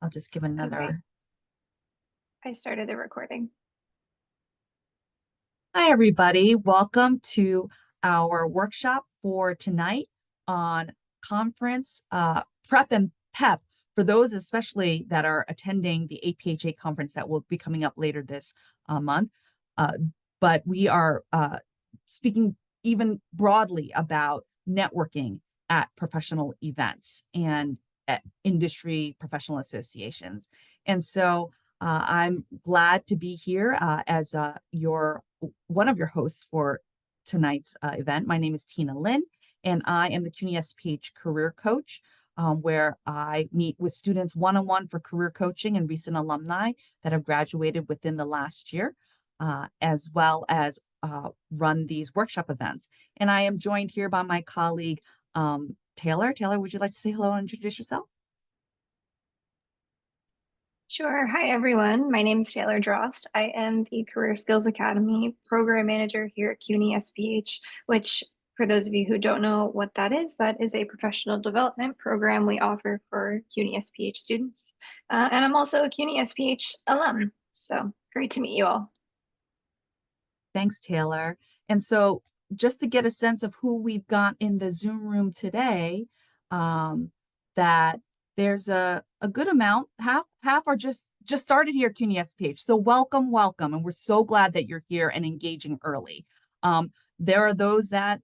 I'll just give Okay. another. I started the recording. Hi, everybody. Welcome to our workshop for tonight on conference prep and pep for those especially that are attending the APHA conference that will be coming up later this month. But we are speaking even broadly about networking at professional events and at industry professional associations. And so I'm glad to be here as one of your hosts for tonight's event. My name is Tina Lynn, and I am the CUNY SPH career coach, where I meet with students one-on-one for career coaching and recent alumni that have graduated within the last year, as well as run these workshop events. And I am joined here by my colleague, Taylor. Taylor, would you like to say hello and introduce yourself? Sure. Hi, everyone. My name is Taylor Drost. I am the Career Skills Academy program manager here at CUNY SPH, which, for those of you who don't know what that is a professional development program we offer for CUNY SPH students. And I'm also a CUNY SPH alum. So great to meet you all. Thanks, Taylor. And so just to get a sense of who we've got in the Zoom room today, that there's a good amount, half are just started here at CUNY SPH. So welcome. And we're so glad that you're here and engaging early. There are those that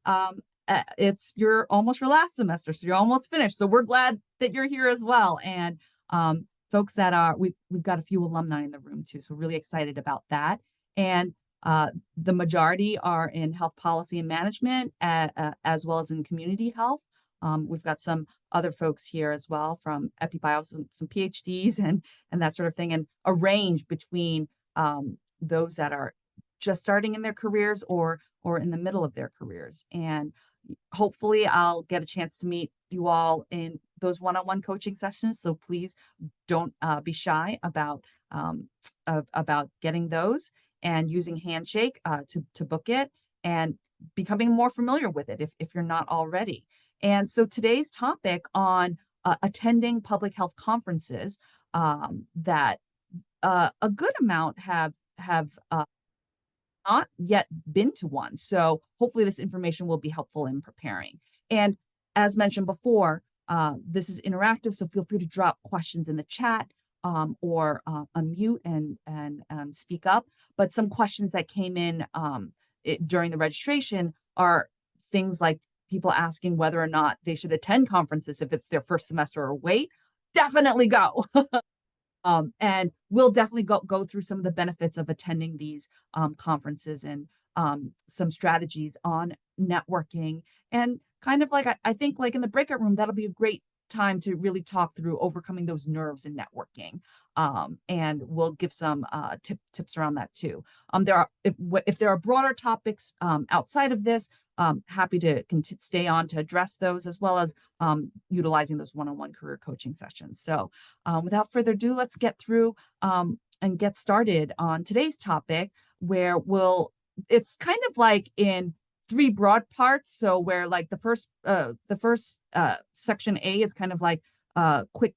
you're almost your last semester, so you're almost finished. So we're glad that you're here as well. And folks that are, we've got a few alumni in the room too. So we're really excited about that. And the majority are in health policy and management, as well as in community health. We've got some other folks here as well from EpiBio, some PhDs and that sort of thing, and a range between those that are just starting in their careers or in the middle of their careers. And hopefully I'll get a chance to meet you all in those one-on-one coaching sessions. So please don't be shy about getting those and using Handshake to book it and becoming more familiar with it if you're not already. And so today's topic on attending public health conferences that a good amount have not yet been to one. So hopefully this information will be helpful in preparing. And as mentioned before, this is interactive, so feel free to drop questions in the chat or unmute and speak up. But some questions that came in during the registration are things like people asking whether or not they should attend conferences if it's their first semester or wait. Definitely go. And we'll definitely go through some of the benefits of attending these conferences and some strategies on networking. And kind of like, I think like in the breakout room, that'll be a great time to really talk through overcoming those nerves in networking. And we'll give some tips around that too. If there are broader topics outside of this, happy to stay on to address those, as well as utilizing those one-on-one career coaching sessions. So without further ado, let's get through and get started on today's topic, where it's kind of like in three broad parts. So where like the first section A is kind of like a quick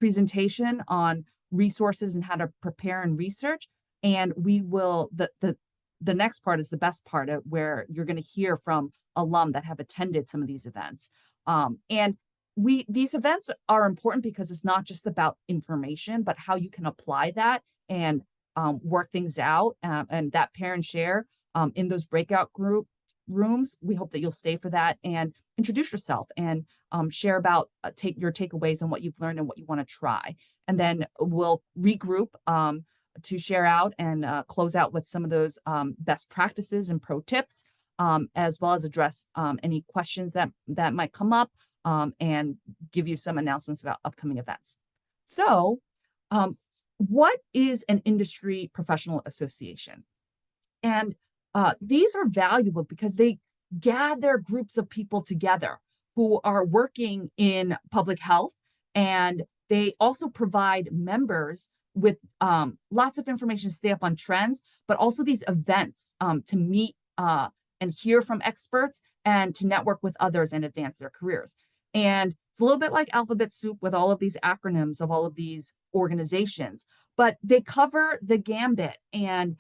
presentation on resources and how to prepare and research. And we will, the next part is the best part, where you're going to hear from alum that have attended some of these events. And these events are important because it's not just about information, but how you can apply that and work things out, and that pair and share in those breakout rooms. We hope that you'll stay for that and introduce yourself and share about your takeaways and what you've learned and what you want to try. And then we'll regroup to share out and close out with some of those best practices and pro tips, as well as address any questions that might come up, and give you some announcements about upcoming events. So what is an industry professional association? And these are valuable because they gather groups of people together who are working in public health, and they also provide members with lots of information to stay up on trends, but also these events to meet and hear from experts and to network with others and advance their careers. And it's a little bit like alphabet soup with all of these acronyms of all of these organizations, but they cover the gambit. And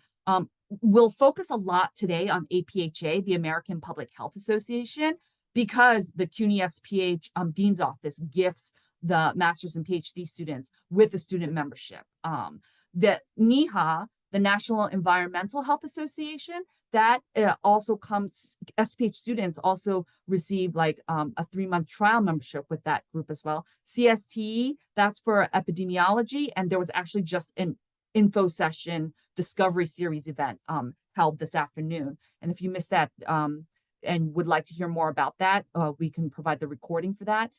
we'll focus a lot today on APHA, the American Public Health Association, because the CUNY SPH Dean's Office gifts the master's and PhD students with a student membership. The NEHA, the National Environmental Health Association, that also comes, SPH students also receive like a 3-month trial membership with that group as well. CSTE, that's for epidemiology, and there was actually just an info session discovery series event held this afternoon. And if you missed that and would like to hear more about that, we can provide the recording for that.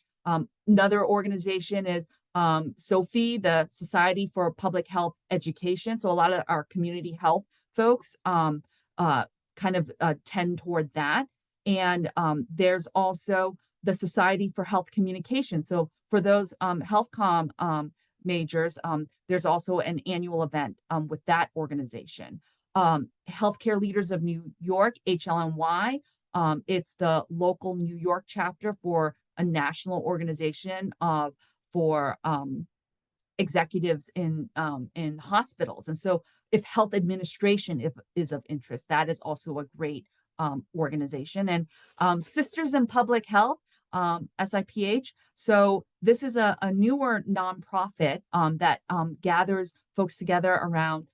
Another organization is SOPHE, the Society for Public Health Education. So a lot of our community health folks kind of tend toward that. And there's also the Society for Health Communication. So for those health comm majors, there's also an annual event with that organization. Healthcare Leaders of New York, HLNY, it's the local New York chapter for a national organization for executives in hospitals. And so if health administration is of interest, that is also a great organization. And Sisters in Public Health, SIPH. So this is a newer nonprofit that gathers folks together around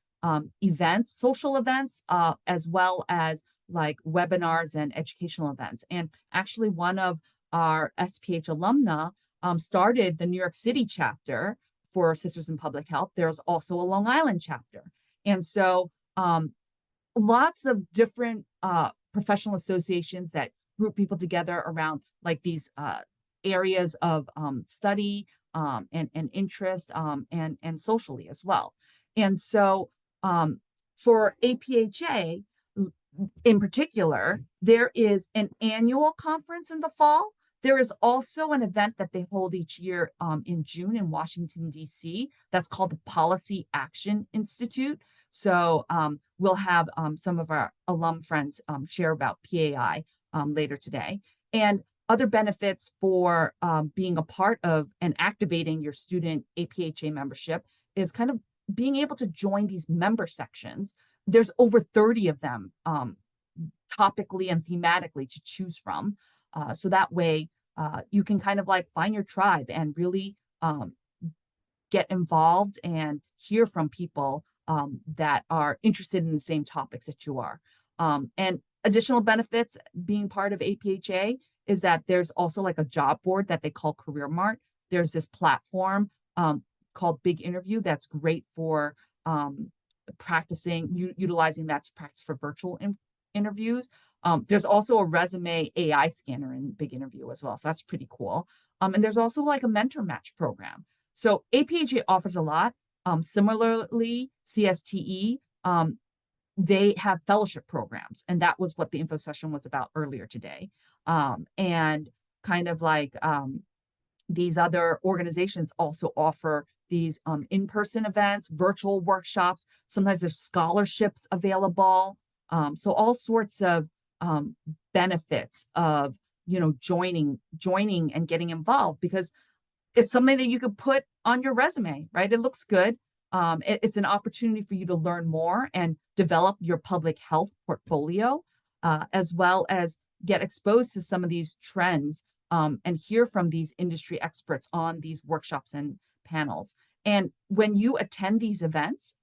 events, social events, as well as like webinars and educational events. And actually one of our SPH alumna started the New York City chapter for Sisters in Public Health. There's also a Long Island chapter. And so lots of different professional associations that group people together around like these areas of study and interest and socially as well. And so for APHA in particular, there is an annual conference in the fall. There is also an event that they hold each year in June in Washington, D.C. That's called the Policy Action Institute. So we'll have some of our alum friends share about PAI later today. And other benefits for being a part of and activating your student APHA membership is kind of being able to join these member sections. There's over 30 of them topically and thematically to choose from. So that way you can kind of like find your tribe and really get involved and hear from people that are interested in the same topics that you are. And additional benefits being part of APHA is that there's also like a job board that they call Career Mart. There's this platform called Big Interview that's great for practicing, utilizing that to practice for virtual interviews. There's also a resume AI scanner in Big Interview as well. So that's pretty cool. And there's also like a mentor match program. So APHA offers a lot. Similarly, CSTE, they have fellowship programs. And that was what the info session was about earlier today. And kind of like these other organizations also offer these in-person events, virtual workshops. Sometimes there's scholarships available. So all sorts of benefits of, you know, joining and getting involved, because it's something that you could put on your resume, right? It looks good. It's an opportunity for you to learn more and develop your public health portfolio, as well as get exposed to some of these trends and hear from these industry experts on these workshops and panels. And when you attend these events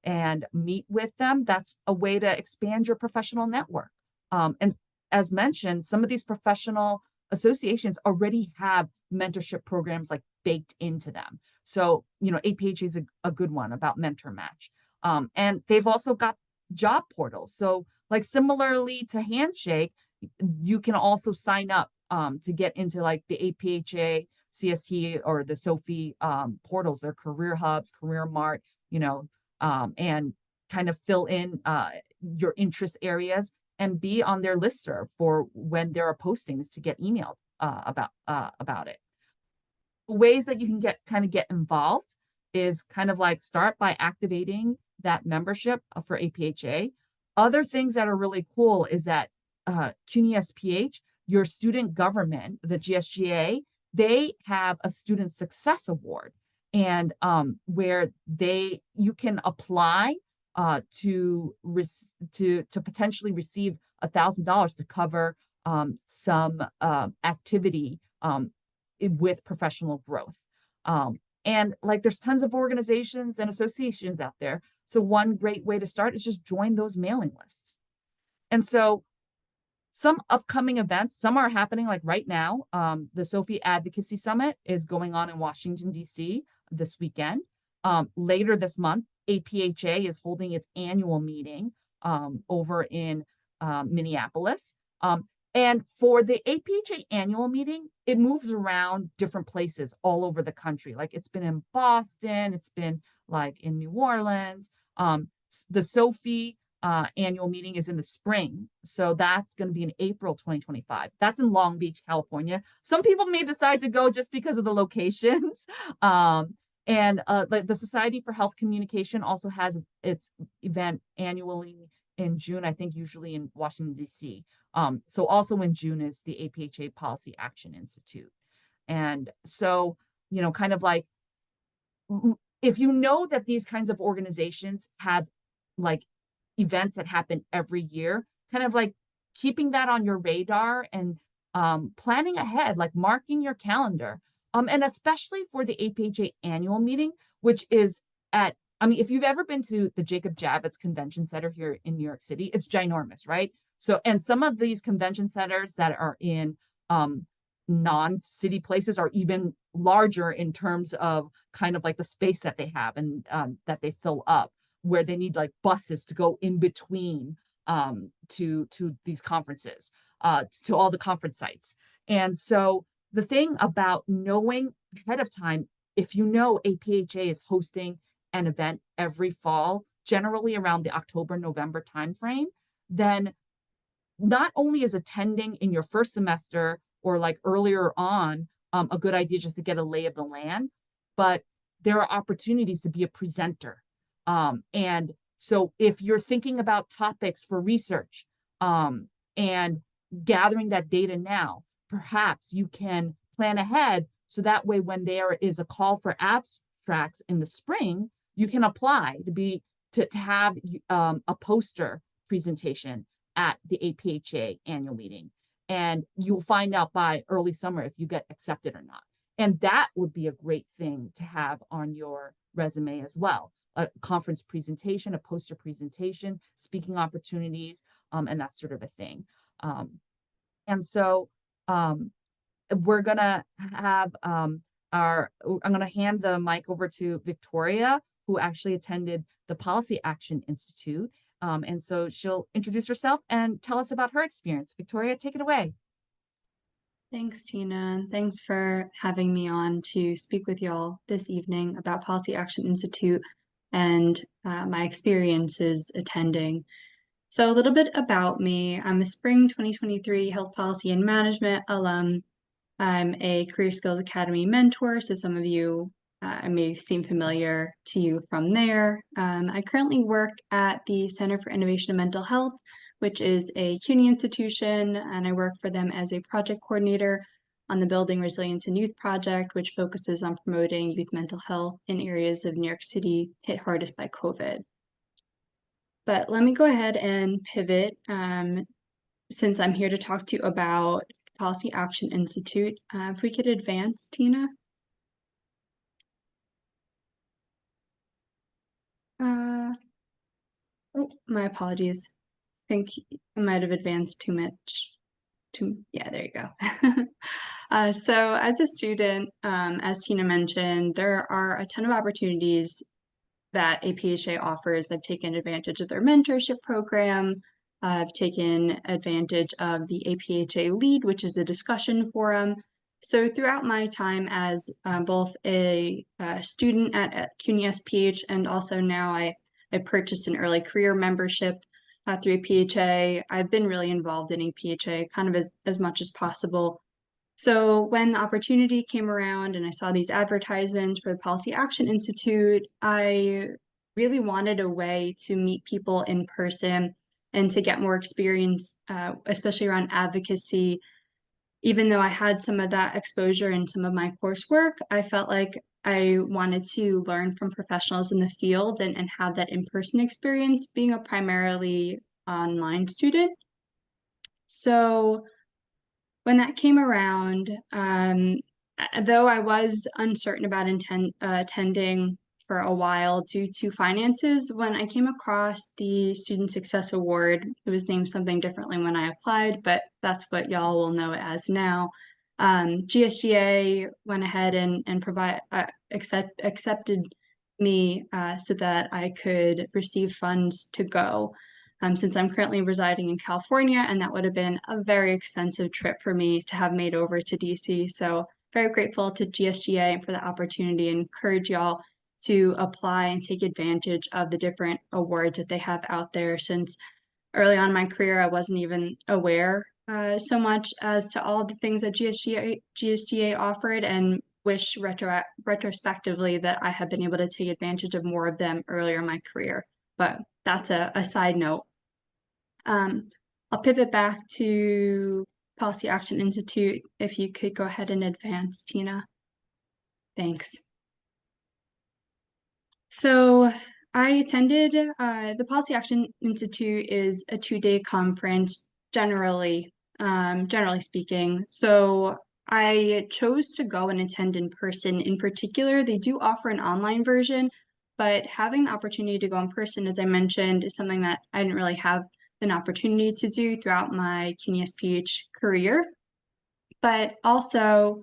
and meet with them, that's a way to expand your professional network. And as mentioned, some of these professional associations already have mentorship programs like baked into them. So, you know, APHA is a good one about Mentor Match. And they've also got job portals. So like similarly to Handshake, you can also sign up to get into like the APHA, CST, or the SOPHE portals, their career hubs, Career Mart, you know, and kind of fill in your interest areas and be on their listserv for when there are postings to get emailed about it. Ways that you can get involved is kind of like start by activating that membership for APHA. Other things that are really cool is that CUNY SPH your student government, the GSGA, they have a student success award, and where you can apply to potentially receive $1,000 to cover some activity with professional growth. And like there's tons of organizations and associations out there. So one great way to start is just join those mailing lists. And so some upcoming events, some are happening like right now. The Sophie Advocacy Summit is going on in Washington, D.C. this weekend. Later this month, APHA is holding its annual meeting over in Minneapolis. And for the APHA annual meeting, it moves around different places all over the country. Like it's been in Boston, it's been like in New Orleans. The Sophie annual meeting is in the spring. So that's going to be in April 2025. That's in Long Beach, California. Some people may decide to go just because of the locations. And the Society for Health Communication also has its event annually in June, I think usually in Washington, D.C. So also in June is the APHA Policy Action Institute. And so, you know, kind of like, if you know that these kinds of organizations have like events that happen every year, kind of like keeping that on your radar and planning ahead, like marking your calendar. And especially for the APHA annual meeting, which is if you've ever been to the Jacob Javits Convention Center here in New York City, it's ginormous, right? So, and some of these convention centers that are in non-city places are even larger in terms of kind of like the space that they have and that they fill up, where they need like buses to go in between to these conferences, to all the conference sites. And so the thing about knowing ahead of time, if you know APHA is hosting an event every fall, generally around the October-November timeframe, then not only is attending in your first semester or like earlier on a good idea just to get a lay of the land, but there are opportunities to be a presenter. And so if you're thinking about topics for research and gathering that data now, perhaps you can plan ahead so that way when there is a call for abstracts in the spring, you can apply to have a poster presentation at the APHA annual meeting. And you'll find out by early summer if you get accepted or not. And that would be a great thing to have on your resume as well. A conference presentation, a poster presentation, speaking opportunities, and that sort of a thing. And so we're gonna have I'm gonna hand the mic over to Victoria, who actually attended the Policy Action Institute. And so she'll introduce herself and tell us about her experience. Victoria, take it away. Thanks, Tina, and thanks for having me on to speak with y'all this evening about Policy Action Institute and my experiences attending. So a little bit about me. I'm a spring 2023 Health Policy and Management alum. I'm a Career Skills Academy mentor, so some of you may seem familiar to you from there. I currently work at the Center for Innovation in Mental Health, which is a CUNY institution, and I work for them as a project coordinator on the Building Resilience in Youth project, which focuses on promoting youth mental health in areas of New York City hit hardest by COVID. But let me go ahead and pivot since I'm here to talk to you about Policy Action Institute. If we could advance, Tina. Oh, my apologies. I think I might have advanced too much. Yeah, there you go. So as a student, as Tina mentioned, there are a ton of opportunities that APHA offers. I've taken advantage of their mentorship program. I've taken advantage of the APHA Lead, which is a discussion forum. So throughout my time as both a student at CUNY SPH and also now I purchased an early career membership through APHA, I've been really involved in APHA kind of as much as possible. So when the opportunity came around and I saw these advertisements for the Policy Action Institute, I really wanted a way to meet people in person and to get more experience, especially around advocacy even though I had some of that exposure in some of my coursework, I felt like I wanted to learn from professionals in the field and have that in-person experience being a primarily online student. So when that came around, though I was uncertain about attending for a while due to finances, when I came across the Student Success Award, it was named something differently when I applied, but that's what y'all will know it as now. GSGA went ahead and accepted me so that I could receive funds to go. Since I'm currently residing in California, and that would have been a very expensive trip for me to have made over to DC. So very grateful to GSGA for the opportunity, and encourage y'all to apply and take advantage of the different awards that they have out there. Since early on in my career, I wasn't even aware so much as to all the things that GSGA offered, and wish retrospectively that I had been able to take advantage of more of them earlier in my career. But that's a side note. I'll pivot back to Policy Action Institute. If you could go ahead and advance, Tina. Thanks. So I attended the Policy Action Institute is a 2-day conference, generally speaking. So I chose to go and attend in person. In particular, they do offer an online version, but having the opportunity to go in person, as I mentioned, is something that I didn't really have an opportunity to do throughout my CUNY SPH career. But also,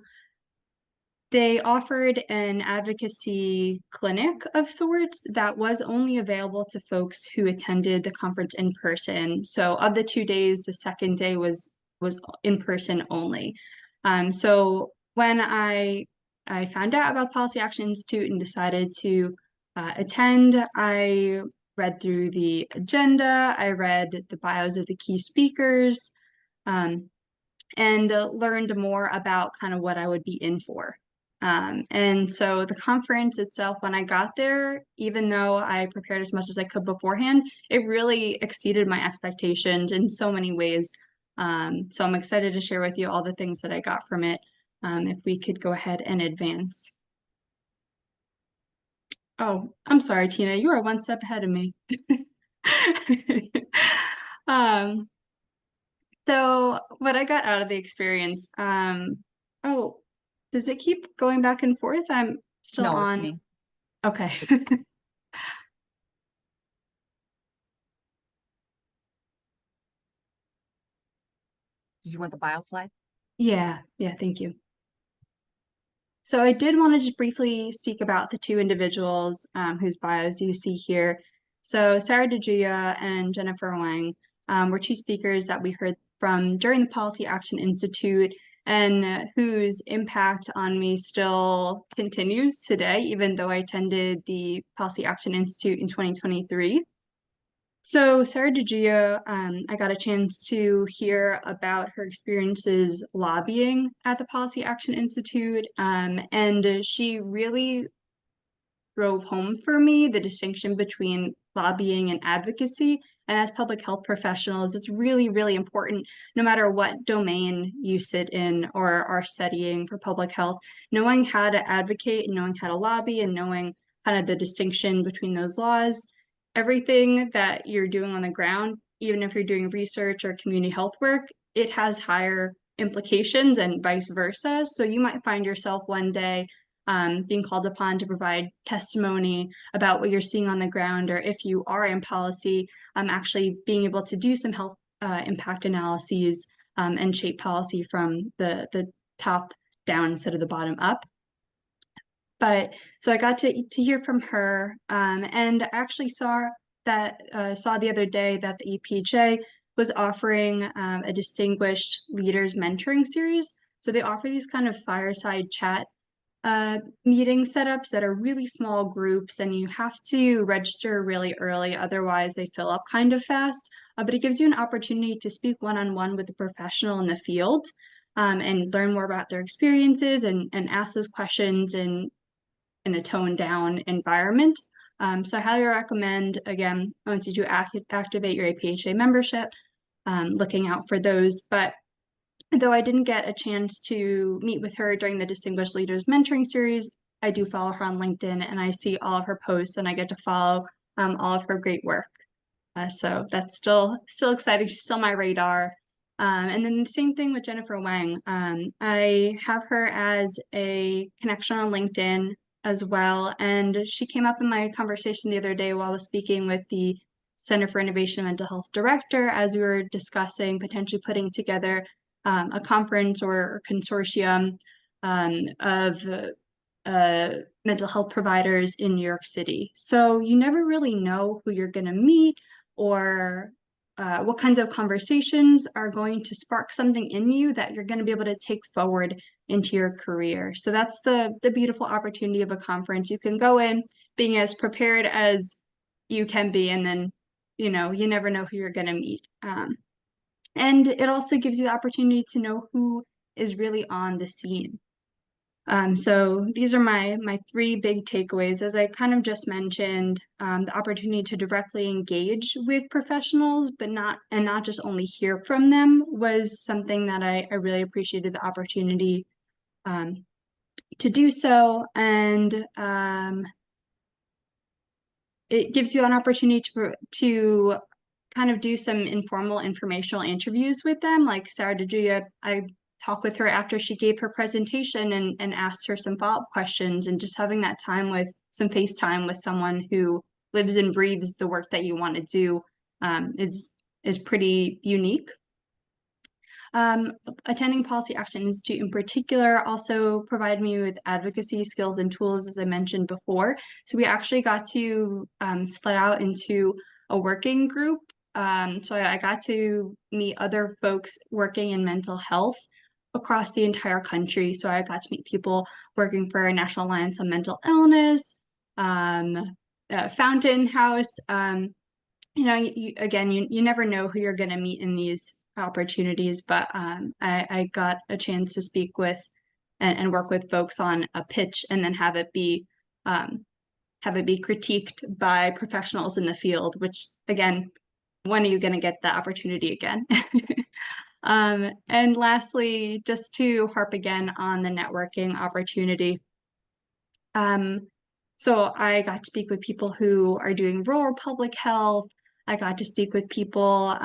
they offered an advocacy clinic of sorts that was only available to folks who attended the conference in person. So of the 2 days, the second day was in person only. So when I found out about Policy Action Institute and decided to attend, I read through the agenda, I read the bios of the key speakers, and learned more about kind of what I would be in for. And so the conference itself, when I got there, even though I prepared as much as I could beforehand, it really exceeded my expectations in so many ways. So I'm excited to share with you all the things that I got from it. If we could go ahead and advance. Oh, I'm sorry, Tina, you are one step ahead of me. So what I got out of the experience, oh, does it keep going back and forth? I'm still No, on. it's me. Okay. Did you want the bio slide? Yeah, thank you. So I did want to just briefly speak about the two individuals whose bios you see here. So Sarah DeGia and Jennifer Wang were two speakers that we heard from during the Policy Action Institute, and whose impact on me still continues today, even though I attended the Policy Action Institute in 2023. So Sarah DeGia, I got a chance to hear about her experiences lobbying at the Policy Action Institute, and she really drove home for me the distinction between lobbying and advocacy. And as public health professionals, it's really, really important, no matter what domain you sit in or are studying for public health, knowing how to advocate and knowing how to lobby and knowing kind of the distinction between those laws. Everything that you're doing on the ground, even if you're doing research or community health work, it has higher implications and vice versa. So you might find yourself one day being called upon to provide testimony about what you're seeing on the ground, or if you are in policy, actually being able to do some health impact analyses and shape policy from the top down instead of the bottom up. But so I got to hear from her, and I actually saw the other day that the EPHA was offering a distinguished leaders mentoring series. So they offer these kind of fireside chat meeting setups that are really small groups, and you have to register really early, otherwise they fill up kind of fast. But it gives you an opportunity to speak one-on-one with a professional in the field and learn more about their experiences and ask those questions in a toned down environment. So I highly recommend, again, once you do activate your APHA membership, looking out for those. But Though I didn't get a chance to meet with her during the Distinguished Leaders Mentoring Series, I do follow her on LinkedIn, and I see all of her posts, and I get to follow all of her great work. So that's still exciting. She's still on my radar. And then the same thing with Jennifer Wang. I have her as a connection on LinkedIn as well. And she came up in my conversation the other day while I was speaking with the Center for Innovation and Mental Health Director, as we were discussing potentially putting together a conference or consortium of mental health providers in New York City. So you never really know who you're going to meet or what kinds of conversations are going to spark something in you that you're going to be able to take forward into your career. So that's the beautiful opportunity of a conference. You can go in being as prepared as you can be, and then, you never know who you're going to meet. And it also gives you the opportunity to know who is really on the scene. So these are my three big takeaways. As I kind of just mentioned, the opportunity to directly engage with professionals, but not just only hear from them, was something that I really appreciated the opportunity to do so. And it gives you an opportunity to kind of do some informal informational interviews with them. Like Sarah DeGia, I talked with her after she gave her presentation and asked her some follow-up questions, and just having that time with some FaceTime with someone who lives and breathes the work that you want to do is pretty unique. Attending Policy Action Institute in particular also provided me with advocacy skills and tools, as I mentioned before. So we actually got to split out into a working group. So I got to meet other folks working in mental health across the entire country. So I got to meet people working for National Alliance on Mental Illness, Fountain House. You never know who you're going to meet in these opportunities, but I got a chance to speak with and work with folks on a pitch, and then have it be critiqued by professionals in the field, which, again, when are you going to get the opportunity again? And lastly, just to harp again on the networking opportunity. So I got to speak with people who are doing rural public health. I got to speak with people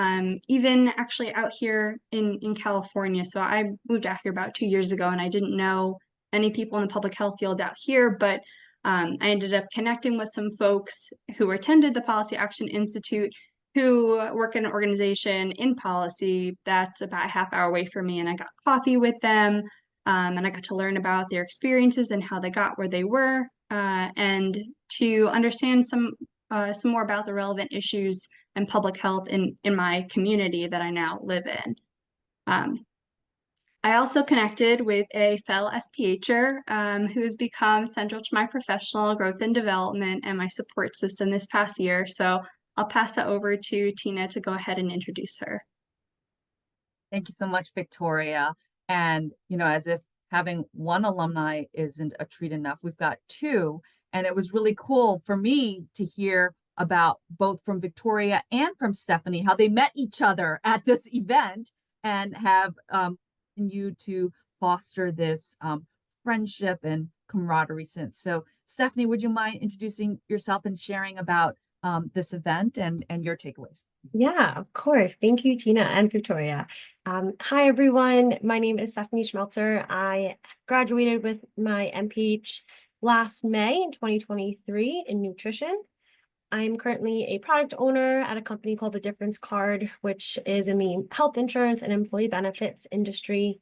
even actually out here in California. So I moved out here about 2 years ago, and I didn't know any people in the public health field out here, but I ended up connecting with some folks who attended the Policy Action Institute, who work in an organization in policy that's about a half hour away from me, and I got coffee with them, and I got to learn about their experiences and how they got where they were, and to understand some more about the relevant issues and public health in my community that I now live in. I also connected with a fellow SPHer who has become central to my professional growth and development and my support system this past year. So I'll pass that over to Tina to go ahead and introduce her. Thank you so much, Victoria. And, as if having one alumni isn't a treat enough, we've got two. And it was really cool for me to hear about both from Victoria and from Stephanie, how they met each other at this event and have continued to foster this friendship and camaraderie since. So Stephanie, would you mind introducing yourself and sharing about this event and your takeaways? Yeah, of course. Thank you, Tina and Victoria. Hi, everyone. My name is Stephanie Schmeltzer. I graduated with my MPH last May in 2023 in nutrition. I am currently a product owner at a company called The Difference Card, which is in the health insurance and employee benefits industry.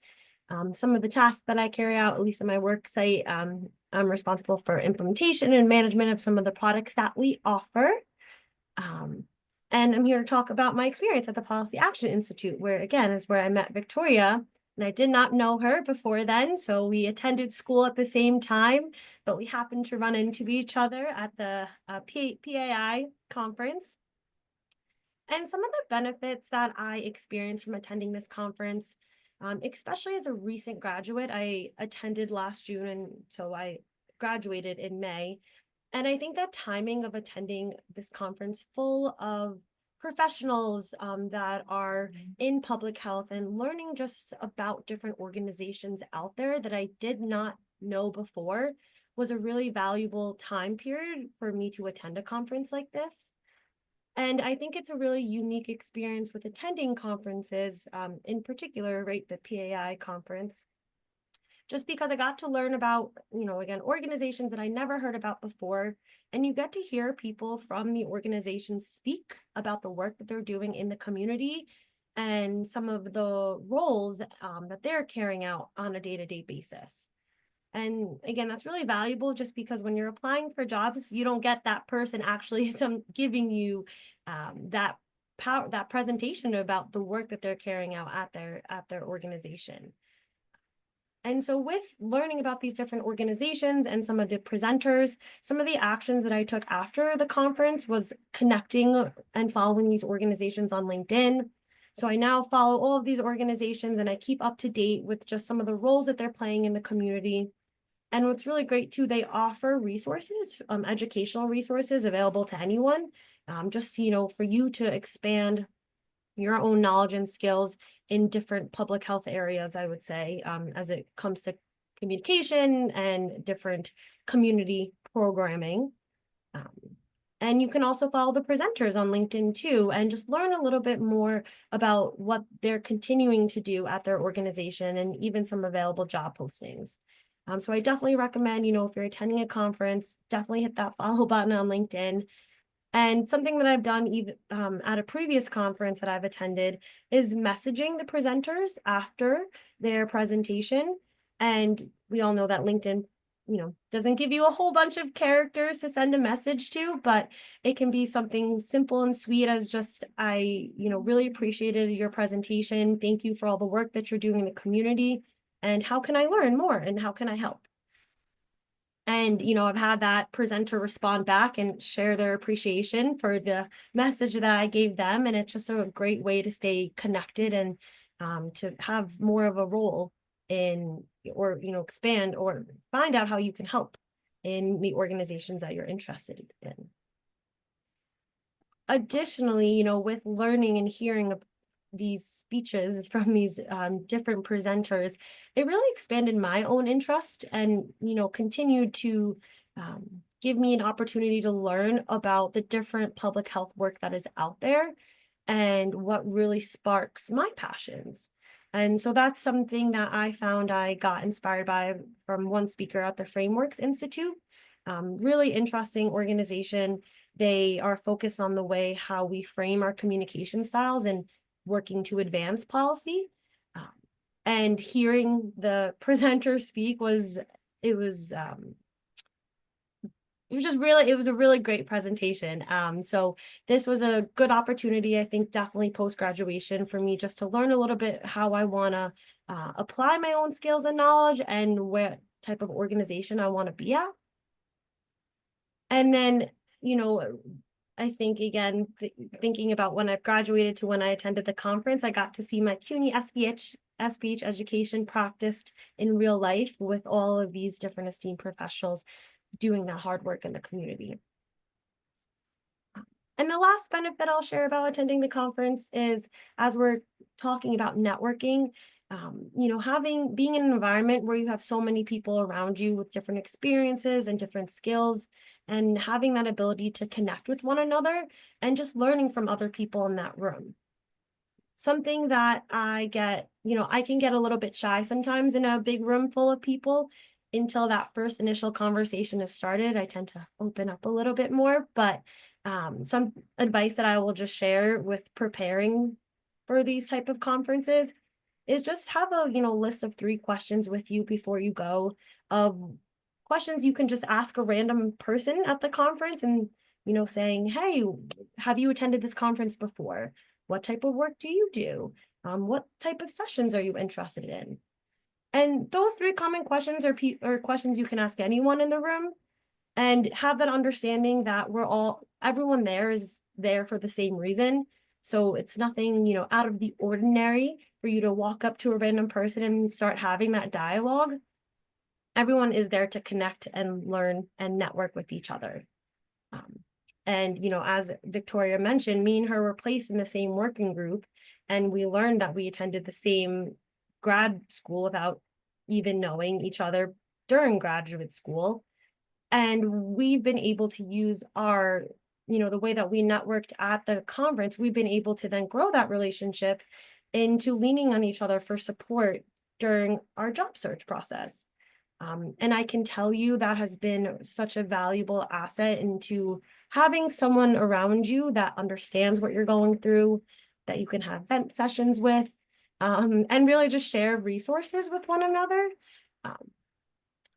Some of the tasks that I carry out, at least in my work site, I'm responsible for implementation and management of some of the products that we offer. And I'm here to talk about my experience at the Policy Action Institute, where, again, is where I met Victoria. And I did not know her before then, so we attended school at the same time, but we happened to run into each other at the PAI conference. And some of the benefits that I experienced from attending this conference, especially as a recent graduate, I attended last June, and so I graduated in May. And I think that timing of attending this conference full of professionals that are in public health and learning just about different organizations out there that I did not know before was a really valuable time period for me to attend a conference like this. And I think it's a really unique experience with attending conferences, in particular, right, the PAI conference, just because I got to learn about, again, organizations that I never heard about before. And you get to hear people from the organizations speak about the work that they're doing in the community and some of the roles that they're carrying out on a day-to-day basis. And again, that's really valuable just because when you're applying for jobs, you don't get that person actually giving you that presentation about the work that they're carrying out at their organization. And so with learning about these different organizations and some of the presenters, some of the actions that I took after the conference was connecting and following these organizations on LinkedIn. So I now follow all of these organizations and I keep up to date with just some of the roles that they're playing in the community. And what's really great too, they offer resources, educational resources available to anyone, just, for you to expand your own knowledge and skills in different public health areas, I would say, as it comes to communication and different community programming. And you can also follow the presenters on LinkedIn too, and just learn a little bit more about what they're continuing to do at their organization and even some available job postings. So I definitely recommend, if you're attending a conference, definitely hit that follow button on LinkedIn. And something that I've done even at a previous conference that I've attended is messaging the presenters after their presentation. And we all know that LinkedIn, doesn't give you a whole bunch of characters to send a message to, but it can be something simple and sweet as just, I, really appreciated your presentation. Thank you for all the work that you're doing in the community. And how can I learn more and how can I help? And, I've had that presenter respond back and share their appreciation for the message that I gave them. And it's just a great way to stay connected and to have more of a role in, or, expand or find out how you can help in the organizations that you're interested in. Additionally, with learning and hearing these speeches from these different presenters, it really expanded my own interest and, continued to give me an opportunity to learn about the different public health work that is out there and what really sparks my passions. And so that's something that I found I got inspired by from one speaker at the Frameworks Institute. Really interesting organization. They are focused on the way how we frame our communication styles and working to advance policy. And hearing the presenter speak was a really great presentation. So this was a good opportunity, I think, definitely post-graduation for me just to learn a little bit how I want to apply my own skills and knowledge and what type of organization I want to be at. And then, I think, again, thinking about when I've graduated to when I attended the conference, I got to see my CUNY SPH education practiced in real life with all of these different esteemed professionals doing that hard work in the community. And the last benefit I'll share about attending the conference is, as we're talking about networking, being in an environment where you have so many people around you with different experiences and different skills, and having that ability to connect with one another and just learning from other people in that room. Something that I get, I can get a little bit shy sometimes in a big room full of people. Until that first initial conversation is started, I tend to open up a little bit more, but some advice that I will just share with preparing for these type of conferences is just have a, list of 3 questions with you before you go, of questions you can just ask a random person at the conference and, saying, hey, have you attended this conference before? What type of work do you do? What type of sessions are you interested in? And those 3 common questions are questions you can ask anyone in the room, and have that understanding that everyone there is there for the same reason. So it's nothing, out of the ordinary for you to walk up to a random person and start having that dialogue. Everyone is there to connect and learn and network with each other. And, you know, as Victoria mentioned, me and her were placed in the same working group, and we learned that we attended the same grad school without even knowing each other during graduate school. And we've been able to use our, you know, the way that we networked at the conference, we've been able to then grow that relationship into leaning on each other for support during our job search process. And I can tell you that has been such a valuable asset into having someone around you that understands what you're going through, that you can have vent sessions with, and really just share resources with one another.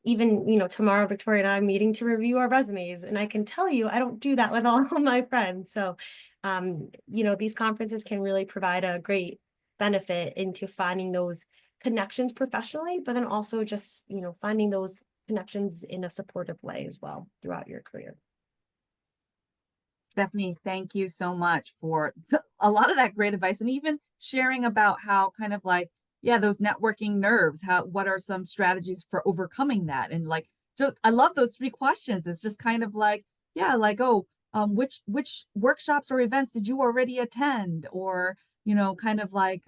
Even, you know, tomorrow, Victoria and I are meeting to review our resumes, and I can tell you, I don't do that with all of my friends. So, you know, these conferences can really provide a great benefit into finding those connections professionally, but then also just, you know, finding those connections in a supportive way as well throughout your career. Stephanie, thank you so much for a lot of that great advice, and even sharing about how kind of like, yeah, those networking nerves, what are some strategies for overcoming that? And like, so I love those 3 questions. It's just kind of like, yeah, like, oh, which workshops or events did you already attend? Or, you know, kind of like,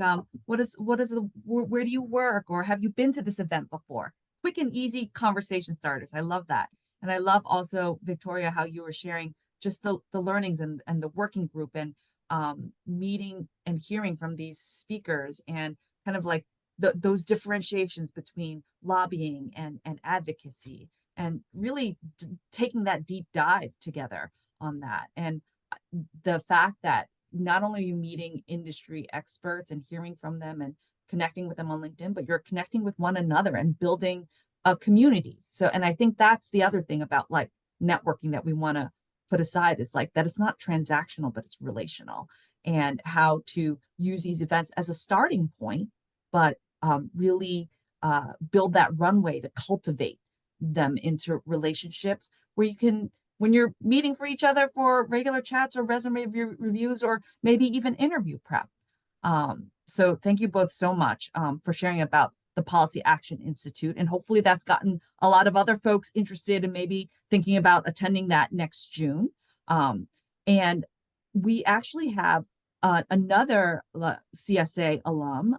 where do you work? Or have you been to this event before? Quick and easy conversation starters. I love that. And I love also, Victoria, how you were sharing just the learnings and the working group, and meeting and hearing from these speakers, and kind of like those differentiations between lobbying and advocacy, and really taking that deep dive together on that. And the fact that not only are you meeting industry experts and hearing from them and connecting with them on LinkedIn, but you're connecting with one another and building a community. So, and I think that's the other thing about like networking that we want to put aside, is like that it's not transactional, but it's relational, and how to use these events as a starting point, but really build that runway to cultivate them into relationships where you can, when you're meeting for each other for regular chats or resume reviews, or maybe even interview prep. So thank you both so much for sharing about the Policy Action Institute, and hopefully that's gotten a lot of other folks interested and maybe thinking about attending that next June. And we actually have another CSA alum,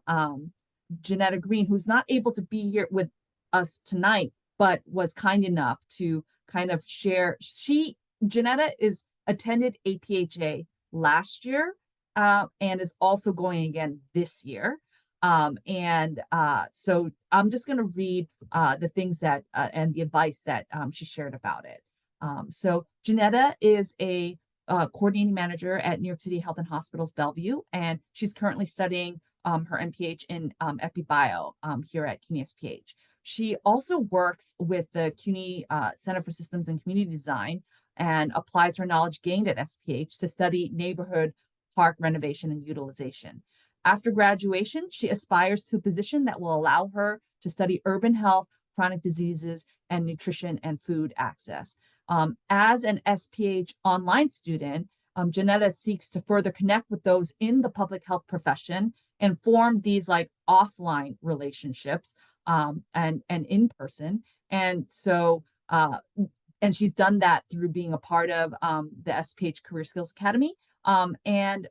Jeanetta Green, who's not able to be here with us tonight, but was kind enough to kind of share. Jeanetta attended APHA last year and is also going again this year. So I'm just going to read the things that and the advice that she shared about it. So Jeanetta is a coordinating manager at New York City Health and Hospitals Bellevue, and she's currently studying her MPH in EpiBio here at CUNY SPH. She also works with the CUNY Center for Systems and Community Design, and applies her knowledge gained at SPH to study neighborhood park renovation and utilization. After graduation, she aspires to a position that will allow her to study urban health, chronic diseases, and nutrition and food access. As an SPH online student, Jeanetta seeks to further connect with those in the public health profession and form these like offline relationships and in person. And so, and she's done that through being a part of the SPH Career Skills Academy, and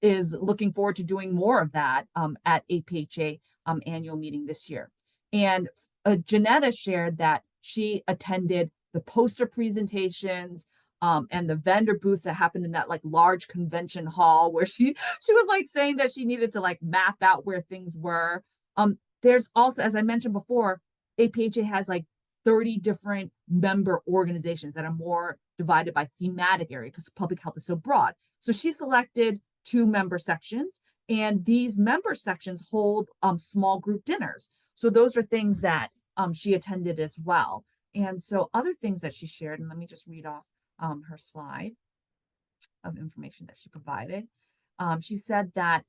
is looking forward to doing more of that at APHA annual meeting this year. And Jeanetta shared that she attended the poster presentations and the vendor booths that happened in that like large convention hall, where she was like saying that she needed to like map out where things were. There's also, as I mentioned before, APHA has like 30 different member organizations that are more divided by thematic area because public health is so broad. So she selected 2 member sections, and these member sections hold small group dinners. So those are things that she attended as well. And so other things that she shared, and let me just read off her slide of information that she provided. She said that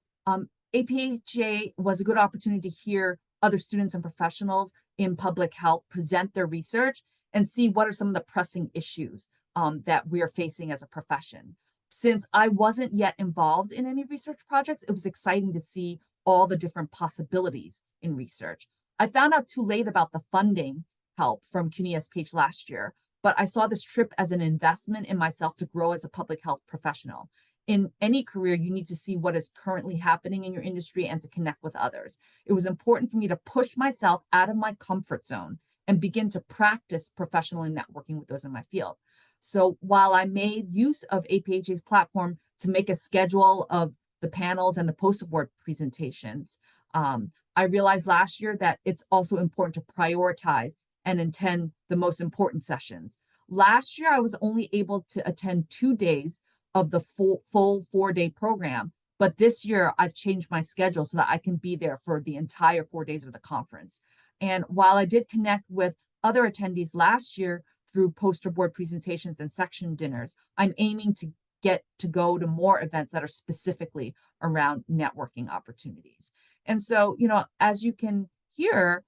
APHA was a good opportunity to hear other students and professionals in public health present their research and see what are some of the pressing issues that we're facing as a profession. Since I wasn't yet involved in any research projects, it was exciting to see all the different possibilities in research. I found out too late about the funding help from CUNY SPH last year, but I saw this trip as an investment in myself to grow as a public health professional. In any career, you need to see what is currently happening in your industry and to connect with others. It was important for me to push myself out of my comfort zone and begin to practice professionally networking with those in my field. So while I made use of APHA's platform to make a schedule of the panels and the poster board presentations, I realized last year that it's also important to prioritize and attend the most important sessions. Last year, I was only able to attend 2 days of the full 4-day program, but this year I've changed my schedule so that I can be there for the entire 4 days of the conference. And while I did connect with other attendees last year through poster board presentations and section dinners, I'm aiming to get to go to more events that are specifically around networking opportunities. And so, you know, as you can hear,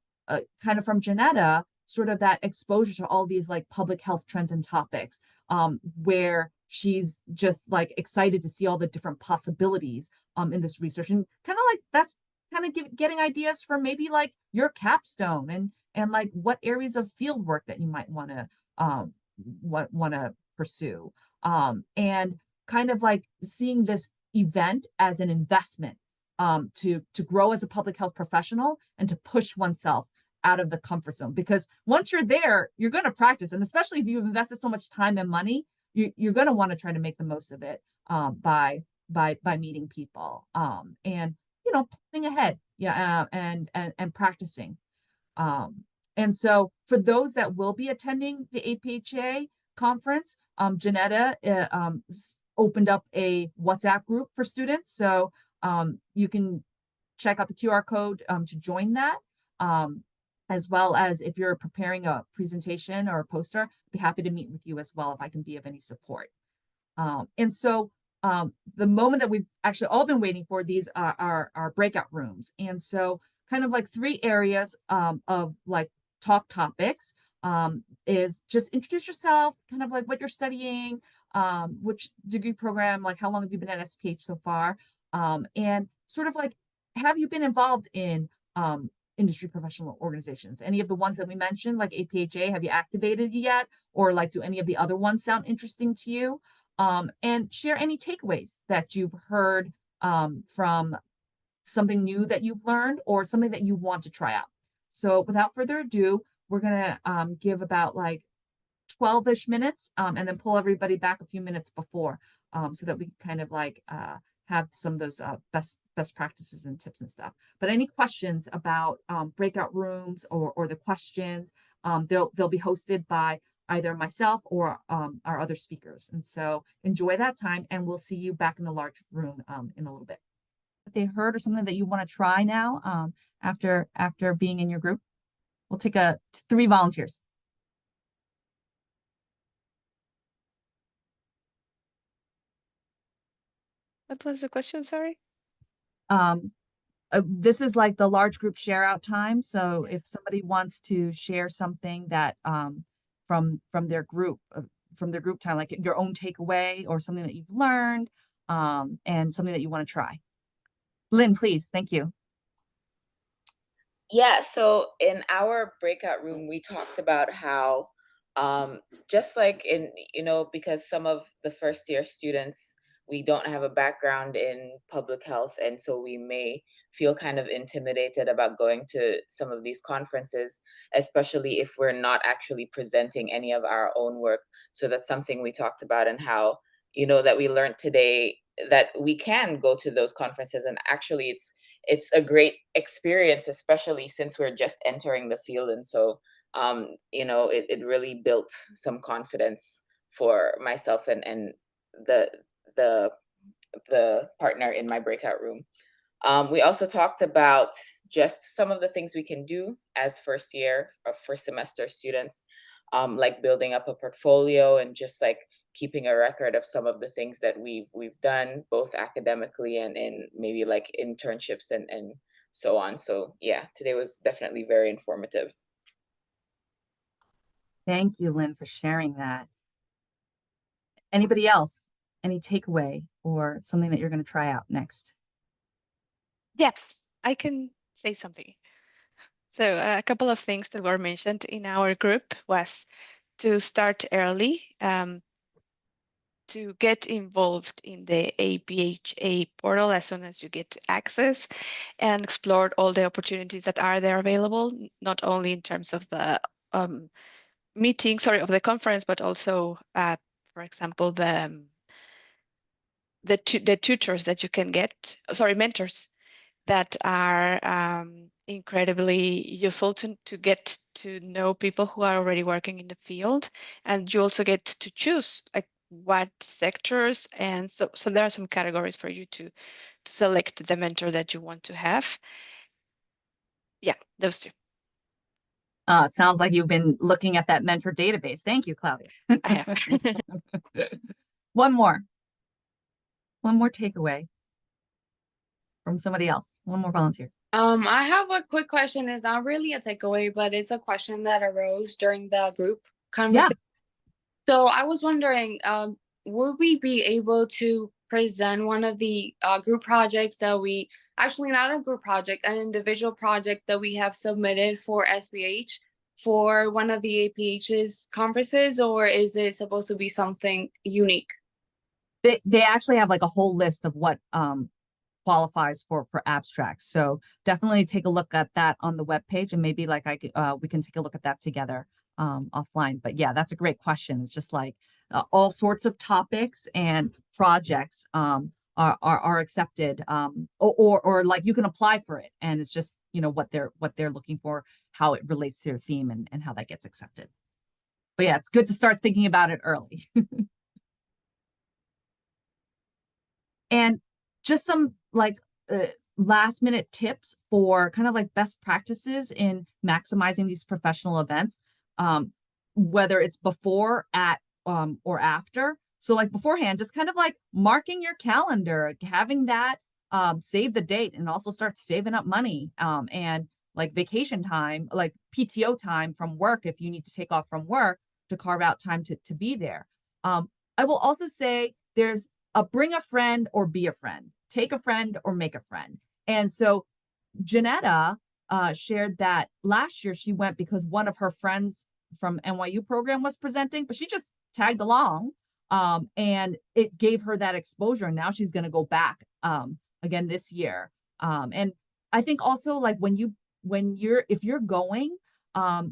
kind of from Jeanetta, sort of that exposure to all these like public health trends and topics, where she's just like excited to see all the different possibilities in this research, and kind of like that's kind of getting ideas for maybe like your capstone and like what areas of field work that you might want to pursue, and kind of like seeing this event as an investment to grow as a public health professional and to push oneself out of the comfort zone. Because once you're there, you're going to practice, and especially if you've invested so much time and money, you're going to want to try to make the most of it by meeting people and, you know, planning ahead, and practicing. And so for those that will be attending the APHA conference, Jeanetta opened up a WhatsApp group for students, so you can check out the QR code to join that. As well as if you're preparing a presentation or a poster, I'd be happy to meet with you as well if I can be of any support. And so the moment that we've actually all been waiting for, these are our breakout rooms. And so kind of like 3 areas of like talk topics is just introduce yourself, kind of like what you're studying, which degree program, like how long have you been at SPH so far, and sort of like, have you been involved in industry professional organizations? Any of the ones that we mentioned, like APHA, have you activated yet? Or like, do any of the other ones sound interesting to you? And share any takeaways that you've heard from something new that you've learned or something that you want to try out. So without further ado, we're gonna give about like 12-ish minutes and then pull everybody back a few minutes before so that we can kind of like have some of those best practices and tips and stuff. But any questions about breakout rooms or the questions, they'll be hosted by either myself or our other speakers. And so enjoy that time, and we'll see you back in the large room in a little bit. If they heard or something that you want to try now after being in your group, we'll take 3 volunteers. What was the question? Sorry. This is like the large group share out time. So if somebody wants to share something that from their group time, like your own takeaway or something that you've learned and something that you want to try. Lynn, please. Thank you. Yeah, so in our breakout room, we talked about how just like in, you know, because some of the first year students, we don't have a background in public health, and so we may feel kind of intimidated about going to some of these conferences, especially if we're not actually presenting any of our own work. So that's something we talked about, and how, you know, that we learned today that we can go to those conferences, and actually it's a great experience, especially since we're just entering the field. And so you know, it really built some confidence for myself and the partner in my breakout room. We also talked about just some of the things we can do as first year or first semester students, like building up a portfolio and just like keeping a record of some of the things that we've done, both academically and in maybe like internships and so on. So yeah, today was definitely very informative. Thank you, Lynn, for sharing that. Anybody else? Any takeaway or something that you're going to try out next? Yeah, I can say something. So a couple of things that were mentioned in our group was to start early, to get involved in the APHA portal as soon as you get access, and explore all the opportunities that are there available, not only in terms of the of the conference, but also, for example, the tutors that you can get, mentors that are incredibly useful to get to know people who are already working in the field. And you also get to choose like what sectors, and so there are some categories for you to select the mentor that you want to have. Yeah, those two. Sounds like you've been looking at that mentor database. Thank you, Claudia. I have. One more takeaway from somebody else. One more volunteer. I have a quick question. It's not really a takeaway, but it's a question that arose during the group conversation. Yeah. So I was wondering, would we be able to present one of the group projects that we, actually not a group project, an individual project that we have submitted for SPH for one of the APH's conferences, or is it supposed to be something unique? They actually have like a whole list of what qualifies for abstracts. So definitely take a look at that on the webpage, and maybe like we can take a look at that together offline. But yeah, that's a great question. It's just like all sorts of topics and projects are accepted, or like you can apply for it, and it's just, you know, what they're looking for, how it relates to their theme, and how that gets accepted. But yeah, it's good to start thinking about it early. And just some like last minute tips for kind of like best practices in maximizing these professional events, whether it's before, at, or after. So like beforehand, just kind of like marking your calendar, having that save the date, and also start saving up money, and like vacation time, like PTO time from work, if you need to take off from work, to carve out time to be there. I will also say there's bring a friend or be a friend, take a friend or make a friend. And so Jeanetta shared that last year she went because one of her friends from NYU program was presenting, but she just tagged along, and it gave her that exposure. And now she's going to go back again this year. And I think also like if you're going,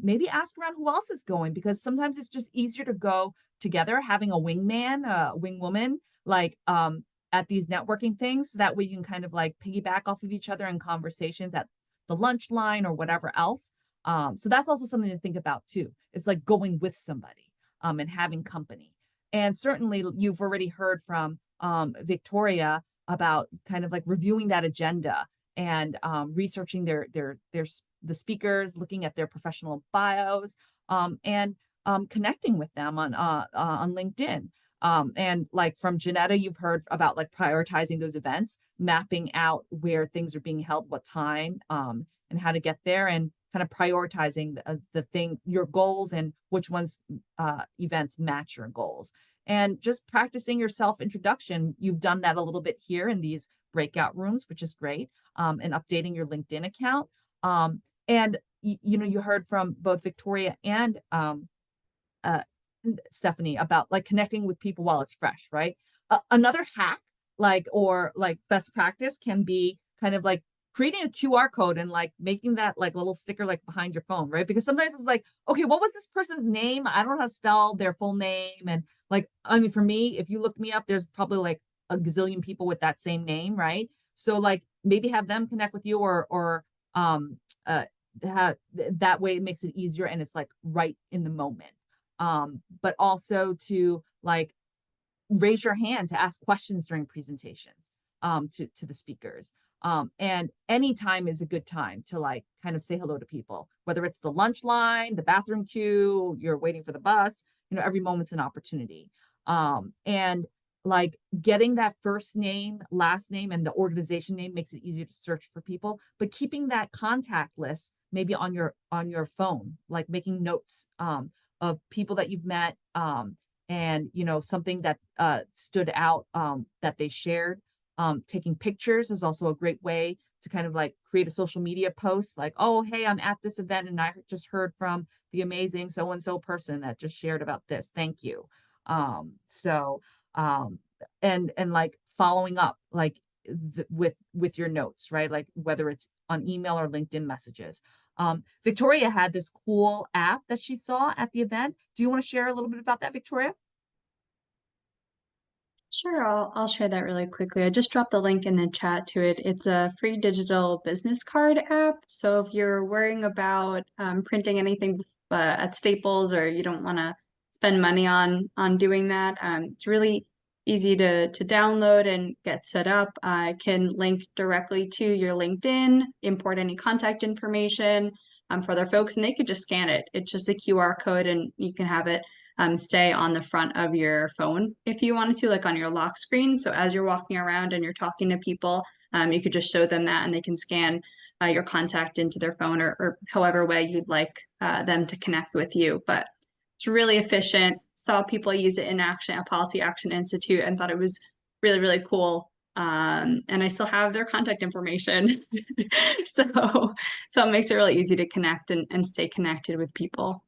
maybe ask around who else is going, because sometimes it's just easier to go together, having a wingman, a wingwoman, like at these networking things, so that way you can kind of like piggyback off of each other in conversations at the lunch line or whatever else. So that's also something to think about too. It's like going with somebody and having company. And certainly you've already heard from Victoria about kind of like reviewing that agenda and researching the speakers, looking at their professional bios, and connecting with them on LinkedIn. And like from Jeanetta, you've heard about like prioritizing those events, mapping out where things are being held, what time, and how to get there, and kind of prioritizing the things, your goals, and which ones events match your goals. And just practicing your self-introduction. You've done that a little bit here in these breakout rooms, which is great, and updating your LinkedIn account. And you know, you heard from both Victoria and Stephanie about like connecting with people while it's fresh, right? Another hack, or best practice, can be kind of like creating a QR code and like making that like little sticker like behind your phone, right? Because sometimes it's like, okay, what was this person's name? I don't know how to spell their full name. And like, I mean, for me, if you look me up, there's probably like a gazillion people with that same name, right? So like maybe have them connect with you, or that way it makes it easier, and it's like right in the moment. But also to like raise your hand to ask questions during presentations to the speakers. And any time is a good time to like kind of say hello to people, whether it's the lunch line, the bathroom queue, you're waiting for the bus, you know, every moment's an opportunity. And like getting that first name, last name, and the organization name makes it easier to search for people, but keeping that contact list maybe on your phone, like making notes of people that you've met, and you know, something that stood out that they shared. Taking pictures is also a great way to kind of like create a social media post like, oh, hey, I'm at this event and I just heard from the amazing so-and-so person that just shared about this. Thank you. And like following up like with your notes, right? Like whether it's on email or LinkedIn messages. Victoria had this cool app that she saw at the event. Do you want to share a little bit about that, Victoria? Sure, I'll share that really quickly. I just dropped the link in the chat to it. It's a free digital business card app. So if you're worrying about printing anything at Staples, or you don't want to spend money on doing that, it's really easy to download and get set up. I can link directly to your LinkedIn, import any contact information for other folks, and they could just scan it. It's just a QR code, and you can have it stay on the front of your phone if you wanted to, like on your lock screen. So as you're walking around and you're talking to people, you could just show them that, and they can scan your contact into their phone, or however way you'd like them to connect with you. But it's really efficient. Saw people use it in action at Policy Action Institute and thought it was really, really cool. And I still have their contact information. so it makes it really easy to connect and stay connected with people.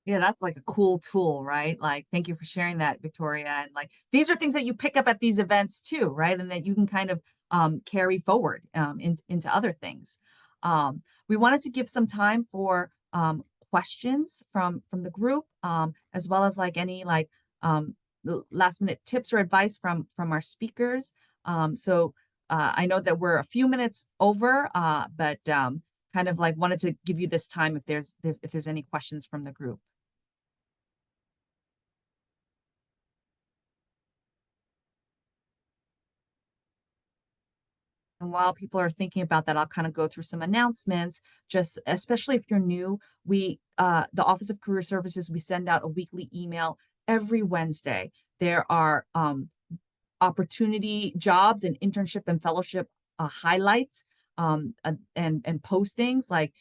Yeah, that's like a cool tool, right? Like, thank you for sharing that, Victoria. And like, these are things that you pick up at these events too, right? And that you can kind of carry forward into other things. We wanted to give some time for questions from the group, as well as like any like last minute tips or advice from our speakers. I know that we're a few minutes over, but kind of like wanted to give you this time if there's any questions from the group. And while people are thinking about that, I'll kind of go through some announcements, just especially if you're new. We, the Office of Career Services, we send out a weekly email every Wednesday. There are opportunity jobs and internship and fellowship highlights and postings. Like,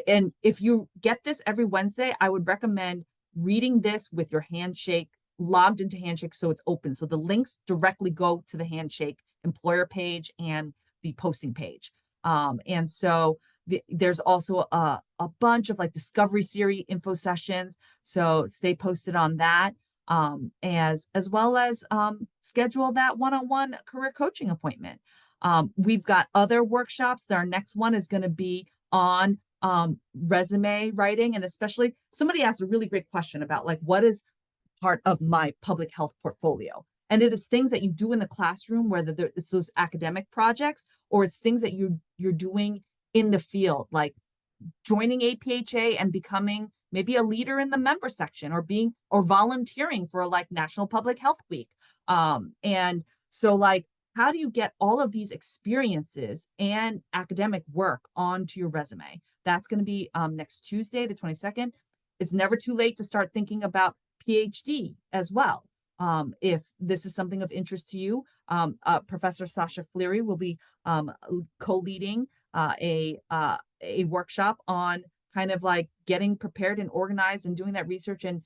and if you get this every Wednesday, I would recommend reading this with your Handshake logged into Handshake so it's open. So the links directly go to the Handshake employer page and the posting page. And so there's also a bunch of like Discovery Series info sessions. So stay posted on that, as well as schedule that one-on-one career coaching appointment. We've got other workshops. Our next one is going to be on resume writing. And especially somebody asked a really great question about like, what is part of my public health portfolio? And it is things that you do in the classroom, whether it's those academic projects or it's things that you're doing in the field, like joining APHA and becoming maybe a leader in the member section, or volunteering for like National Public Health Week. And so like, how do you get all of these experiences and academic work onto your resume? That's going to be next Tuesday, the 22nd. It's never too late to start thinking about PhD as well. If this is something of interest to you, Professor Sasha Fleary will be co-leading a workshop on kind of like getting prepared and organized and doing that research and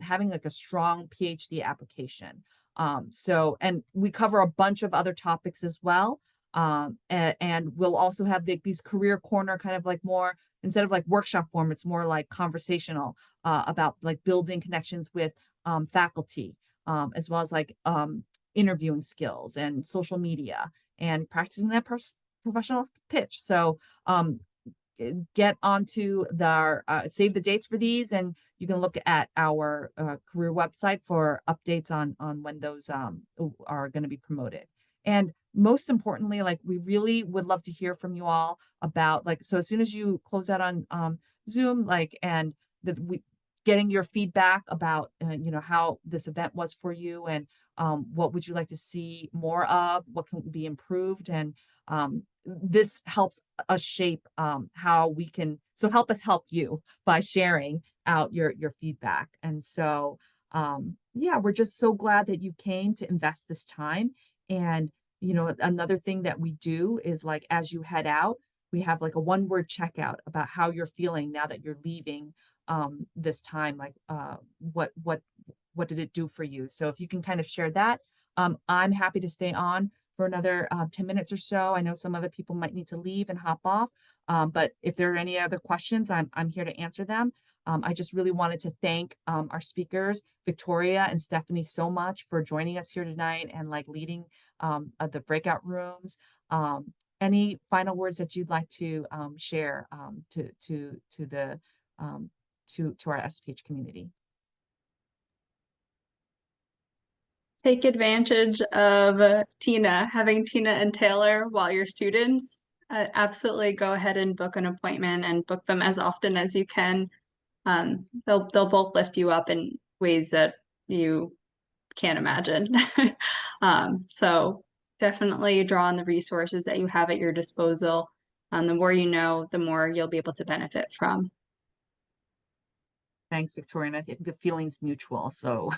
having like a strong PhD application. And we cover a bunch of other topics as well. And we'll also have these career corner kind of like more, instead of like workshop form, it's more like conversational about like building connections with faculty. As well as like interviewing skills and social media and practicing that professional pitch. So get onto save the dates for these, and you can look at our career website for updates on when those are going to be promoted. And most importantly, like we really would love to hear from you all about like, so as soon as you close out on Zoom, like, and getting your feedback about, how this event was for you, and what would you like to see more of, what can be improved. And this helps us shape how we can, so help us help you by sharing out your feedback. And so, yeah, we're just so glad that you came to invest this time. And, another thing that we do is like, as you head out, we have like a one-word checkout about how you're feeling now that you're leaving this time, like what did it do for you? So if you can kind of share that, I'm happy to stay on for another 10 minutes or so. I know some other people might need to leave and hop off, but if there are any other questions, I'm here to answer them. I just really wanted to thank our speakers, Victoria and Stephanie, so much for joining us here tonight and like leading the breakout rooms. Any final words that you'd like to share to our SPH community? Take advantage of having Tina and Taylor while you're students. Absolutely go ahead and book an appointment and book them as often as you can. They'll both lift you up in ways that you can't imagine. So definitely draw on the resources that you have at your disposal. The more you know, the more you'll be able to benefit from. Thanks, Victoria. And I think the feeling's mutual. So